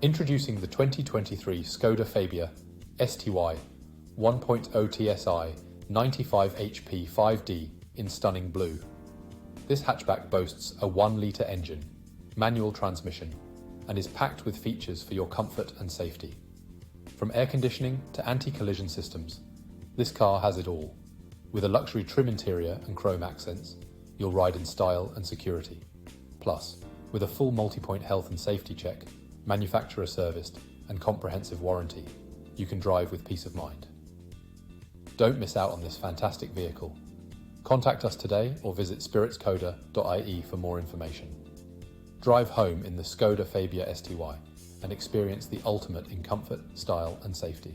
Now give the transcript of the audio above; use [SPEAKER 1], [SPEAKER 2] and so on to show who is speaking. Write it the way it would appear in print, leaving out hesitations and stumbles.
[SPEAKER 1] Introducing the 2023 Skoda Fabia STY 1.0 TSI 95 HP 5D in stunning blue. This hatchback boasts a 1-litre engine, manual transmission, and is packed with features for your comfort and safety. From air conditioning to anti-collision systems, this car has it all. With a luxury trim interior and chrome accents, you'll ride in style and security. Plus, with a full multi-point health and safety check, manufacturer serviced, and comprehensive warranty, you can drive with peace of mind. Don't miss out on this fantastic vehicle. Contact us today or visit spiritskoda.ie for more information. Drive home in the Skoda Fabia STY and experience the ultimate in comfort, style and safety.